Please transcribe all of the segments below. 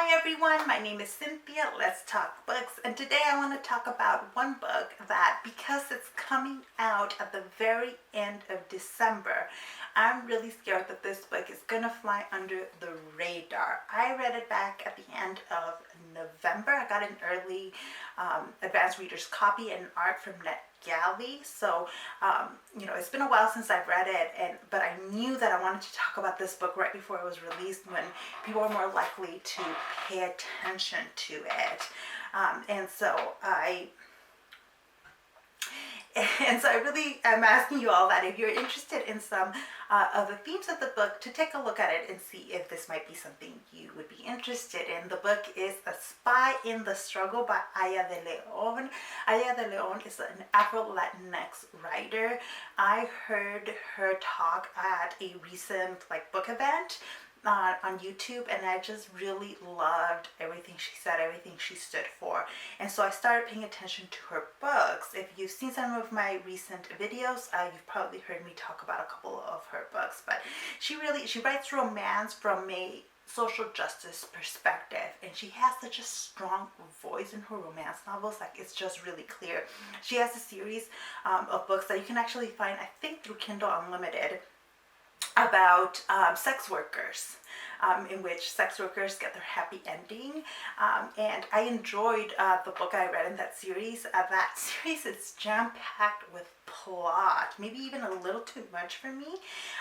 Hi everyone, my name is Cynthia. Let's talk books. And today I want to talk about one book that, because it's coming out at the very end of December, I'm really scared that this book is going to fly under the radar. I read it back at the end of November. I got an early advanced reader's copy and art from NetGalley. So, it's been a while since I've read it, but I knew that I wanted to talk about this book right before it was released when people were more likely to pay attention to it. And so I really am asking you all that if you're interested in some of the themes of the book, to take a look at it and see if this might be something you would be interested in. The book is A Spy in the Struggle by Aya de León. Aya de León is an Afro-Latinx writer. I heard her talk at a recent book event on YouTube, and I just really loved everything she said, everything she stood for. And so I started paying attention to her books. If you've seen some of my recent videos, you've probably heard me talk about a couple of her books. But she writes romance from a social justice perspective, and she has such a strong voice in her romance novels. It's just really clear. She has a series of books that you can actually find, I think, through Kindle Unlimited, about sex workers, in which sex workers get their happy ending. And I enjoyed the book I read in that series. That series is jam-packed with plot, maybe even a little too much for me.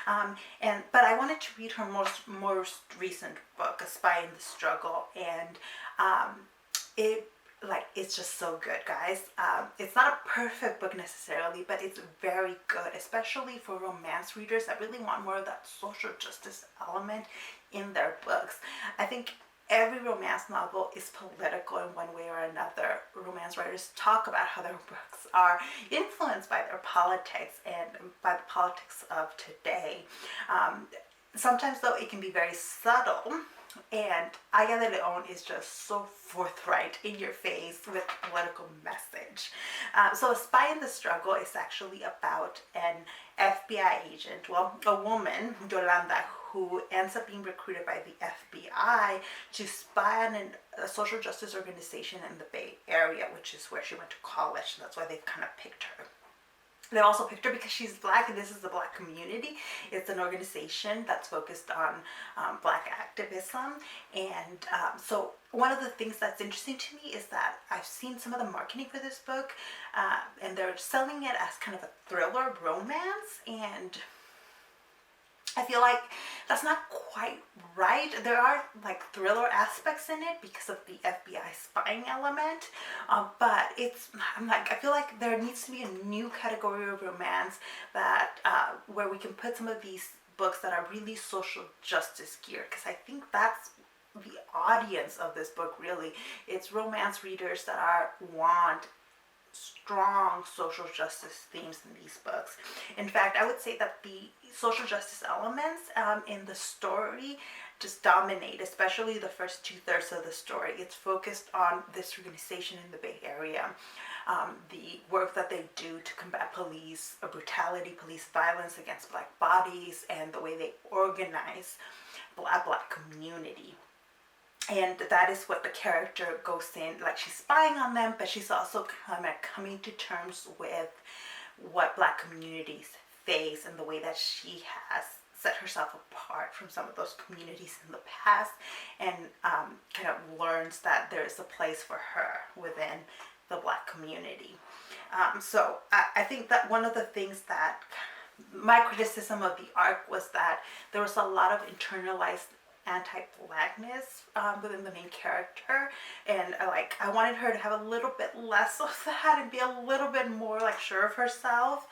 But I wanted to read her most recent book, A Spy in the Struggle, and it's just so good, guys. It's not a perfect book necessarily, but it's very good, especially for romance readers that really want more of that social justice element in their books. I think every romance novel is political in one way or another. Romance writers talk about how their books are influenced by their politics and by the politics of today. Sometimes, though, it can be very subtle. And Aya de León is just so forthright, in your face, with political message. So A Spy in the Struggle is actually about an FBI agent, well, a woman, Yolanda, who ends up being recruited by the FBI to spy on a social justice organization in the Bay Area, which is where she went to college. That's why they've kind of picked her. They also picked her because she's Black, and this is the Black community. It's an organization that's focused on Black activism. And so one of the things that's interesting to me is that I've seen some of the marketing for this book, and they're selling it as kind of a thriller romance, and I feel like that's not quite right. There are thriller aspects in it because of the FBI spying element, but I feel like there needs to be a new category of romance that where we can put some of these books that are really social justice geared, because I think that's the audience of this book. Really, it's romance readers that want strong social justice themes in these books. In fact, I would say that the social justice elements in the story just dominate, especially the first 2/3 of the story. It's focused on this organization in the Bay Area, the work that they do to combat police brutality, police violence against Black bodies, and the way they organize Black community. And that is what the character goes in, she's spying on them, but she's also kind of coming to terms with what Black communities face and the way that she has set herself apart from some of those communities in the past, and kind of learns that there is a place for her within the Black community. So I think that one of the things that my criticism of the arc was that there was a lot of internalized anti-Blackness within the main character, and I wanted her to have a little bit less of that and be a little bit more sure of herself.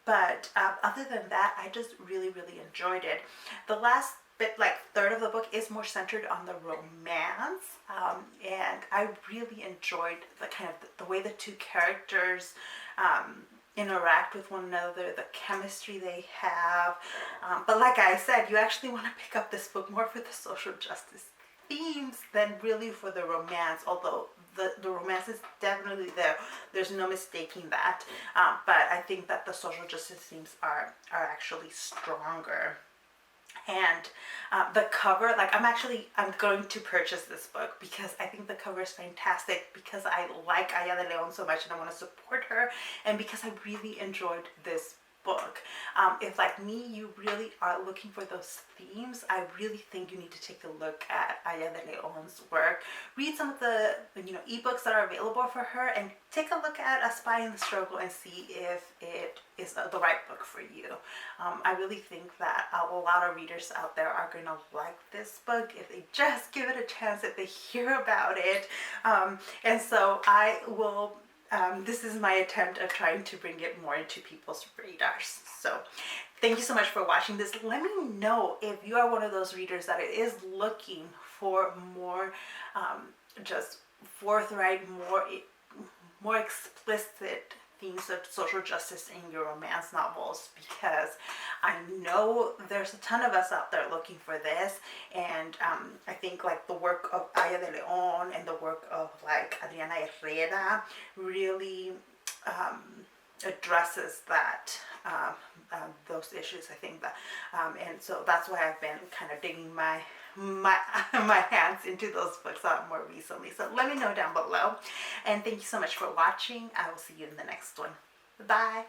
But other than that, I just really enjoyed it. The last bit, third of the book, is more centered on the romance, and I really enjoyed the way the two characters interact with one another, the chemistry they have. But like I said, you actually want to pick up this book more for the social justice themes than really for the romance, although the romance is definitely there. There's no mistaking that. But I think that the social justice themes are actually stronger. And the cover, like I'm going to purchase this book because I think the cover is fantastic, because I like Aya de León so much and I want to support her, and because I really enjoyed this book. If like me, you really are looking for those themes, I really think you need to take a look at Aya de León's work. Read some of the ebooks that are available for her, and take a look at A Spy in the Struggle and see if it is the right book for you. I really think that a lot of readers out there are going to like this book if they just give it a chance, if they hear about it. And so I will this is my attempt of trying to bring it more into people's radars. So thank you so much for watching this. Let me know if you are one of those readers that is looking for more just forthright, more explicit themes of social justice in your romance novels, because I know there's a ton of us out there looking for this. And I think like the work of Aya de León and the work of like Adriana Herrera really addresses that those issues. I think that and so that's why I've been kind of digging my my hands into those books more recently. So let me know down below, and thank you so much for watching. I will see you in the next one. Bye.